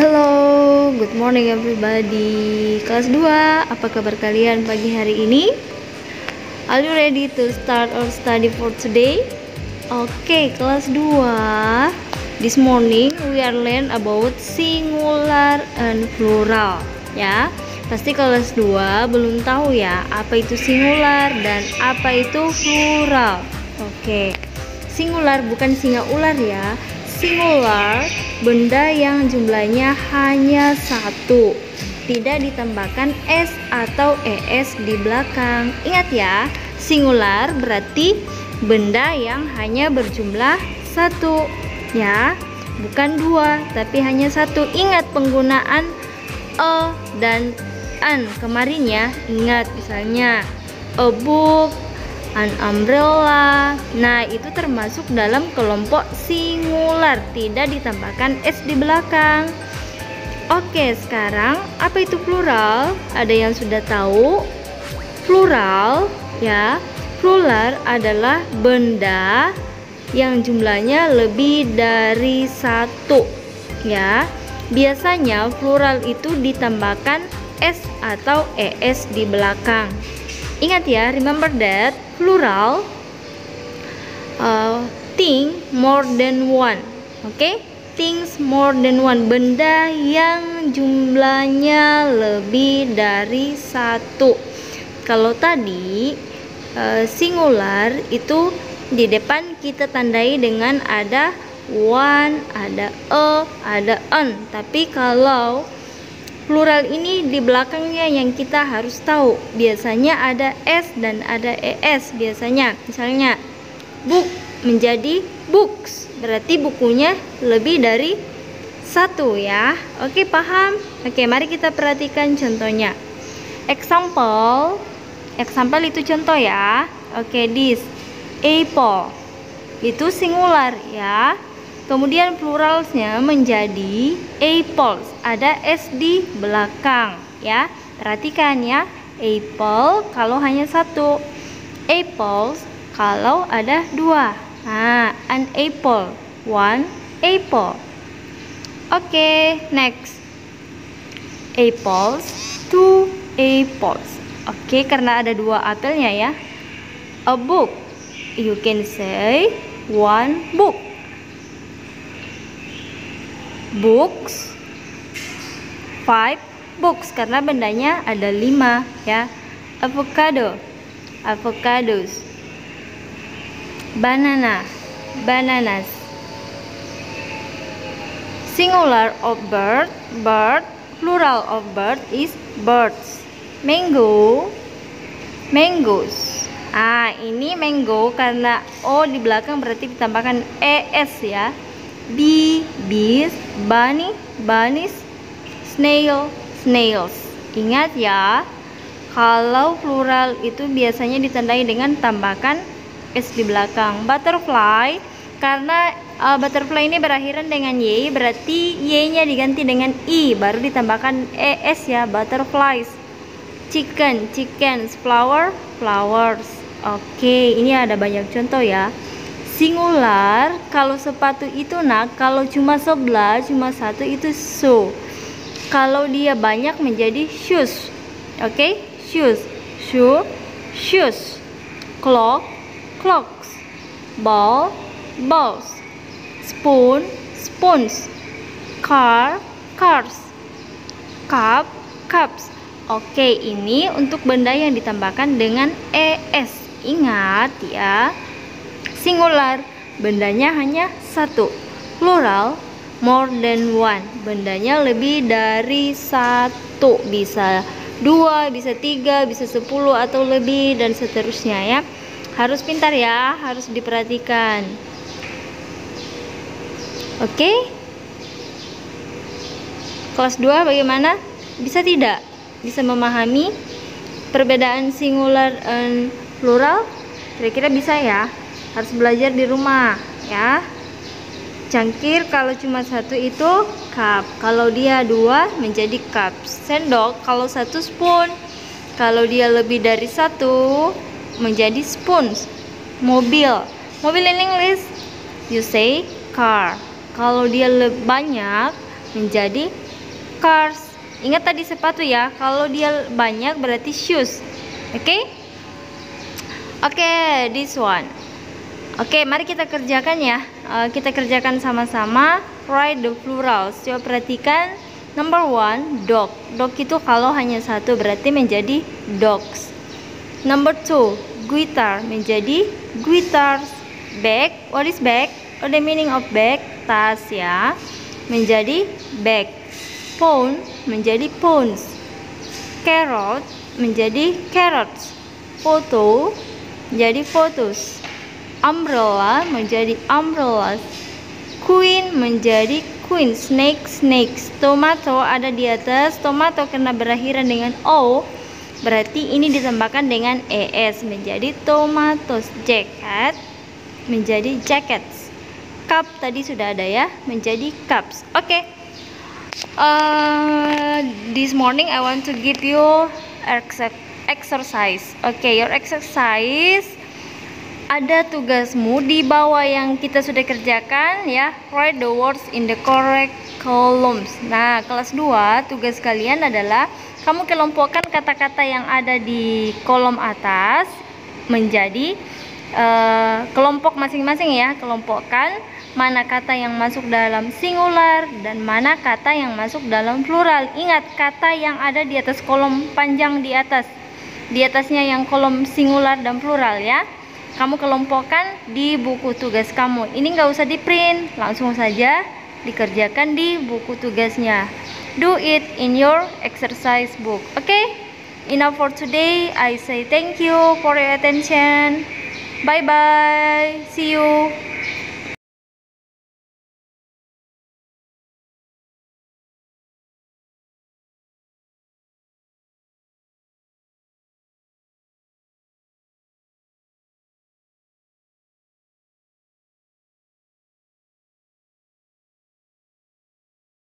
Hello, good morning everybody. Kelas 2, apa kabar kalian pagi hari ini? Are you ready to start our study for today? Oke, kelas 2. This morning we are learn about singular and plural. Ya, pasti kelas 2 belum tahu ya apa itu singular dan apa itu plural. Oke, singular bukan singa ular ya. Singular, benda yang jumlahnya hanya satu, tidak ditambahkan s atau es di belakang. Ingat ya, singular berarti benda yang hanya berjumlah satu ya, bukan dua tapi hanya satu. Ingat penggunaan a dan an kemarin ya. Ingat misalnya a book, an umbrella. Nah, itu termasuk dalam kelompok singular, tidak ditambahkan s di belakang. Oke, sekarang apa itu plural? Ada yang sudah tahu? Plural ya. Plural adalah benda yang jumlahnya lebih dari satu ya. Biasanya plural itu ditambahkan s atau es di belakang. Ingat ya, remember that plural thing more than one. Oke, things more than one, benda yang jumlahnya lebih dari satu. Kalau tadi singular itu di depan kita tandai dengan ada one, ada a, ada an. Tapi kalau plural ini di belakangnya yang kita harus tahu. Biasanya ada s dan ada es biasanya. Misalnya book menjadi books, berarti bukunya lebih dari satu ya. Oke, paham? Oke, mari kita perhatikan contohnya. Example itu contoh ya. Oke, this apple itu singular ya. Kemudian pluralnya menjadi apples, ada s di belakang ya. Perhatikan ya, apple kalau hanya satu, apples kalau ada dua. Nah, an apple, one apple. Oke, next apples, two apples. Oke, karena ada dua apelnya ya. A book, you can say one book. Books, 5 books karena bendanya ada 5 ya. Avocado, avocados. Banana, bananas. Singular of bird, bird. Plural of bird is birds. Mango, mangoes. Ini mango karena o di belakang berarti ditambahkan es ya. Bee, bees, bunny, bunnies, snail, snails. Ingat ya, kalau plural itu biasanya ditandai dengan tambahkan s di belakang. Butterfly, karena butterfly ini berakhiran dengan y, berarti y-nya diganti dengan i, baru ditambahkan es ya, butterflies. Chicken, chickens. Flower, flowers. Oke, ini ada banyak contoh ya. Singular, kalau sepatu itu kalau cuma sebelah, cuma satu itu shoe. Kalau dia banyak menjadi shoes. Oke, shoes, shoe, shoes. Clock, clocks. Ball, balls. Spoon, spoons. Car, cars. Cup, cups. Oke, ini untuk benda yang ditambahkan dengan es. Ingat ya, singular bendanya hanya satu, plural more than one, bendanya lebih dari satu, bisa 2, bisa 3, bisa 10 atau lebih dan seterusnya ya. Harus pintar ya, harus diperhatikan. Oke, kelas 2 bagaimana? Bisa tidak? Bisa memahami perbedaan singular dan plural? Kira-kira bisa ya? Harus belajar di rumah ya. Cangkir kalau cuma satu itu cup, kalau dia dua menjadi cups. Sendok kalau satu spoon, kalau dia lebih dari satu menjadi spoons. Mobil, mobil in English you say car, kalau dia banyak menjadi cars. Ingat tadi sepatu ya, kalau dia banyak berarti shoes. Oke? Oke, this one. Oke, mari kita kerjakan ya. Kita kerjakan sama-sama. Write the plurals. Coba perhatikan. Number one, dog. Dog itu kalau hanya satu berarti menjadi dogs. Number two, guitar menjadi guitars. Bag, what is bag? Oh, the meaning of bag, tas ya. Menjadi bag. Phone menjadi phones. Carrot menjadi carrots. Photo menjadi photos. Umbrella menjadi umbrellas. Queen menjadi queen. Snake, snakes. Tomato ada di atas. Tomato karena berakhiran dengan O, berarti ini ditambahkan dengan ES menjadi tomatoes. Jacket menjadi jackets. Cup tadi sudah ada ya, menjadi cups. Oke. This morning I want to give you exercise. Okay, your exercise, ada tugasmu di bawah yang kita sudah kerjakan ya. Write the words in the correct columns. Nah, kelas 2 tugas kalian adalah kamu kelompokkan kata-kata yang ada di kolom atas menjadi kelompok masing-masing ya. Kelompokkan mana kata yang masuk dalam singular dan mana kata yang masuk dalam plural. Ingat, kata yang ada di atas kolom panjang di atas. Di atasnya yang kolom singular dan plural ya. Kamu kelompokkan di buku tugas kamu. Ini nggak usah di print, langsung saja dikerjakan di buku tugasnya. Do it in your exercise book. Okay? Enough for today. I say thank you for your attention. Bye bye. See you.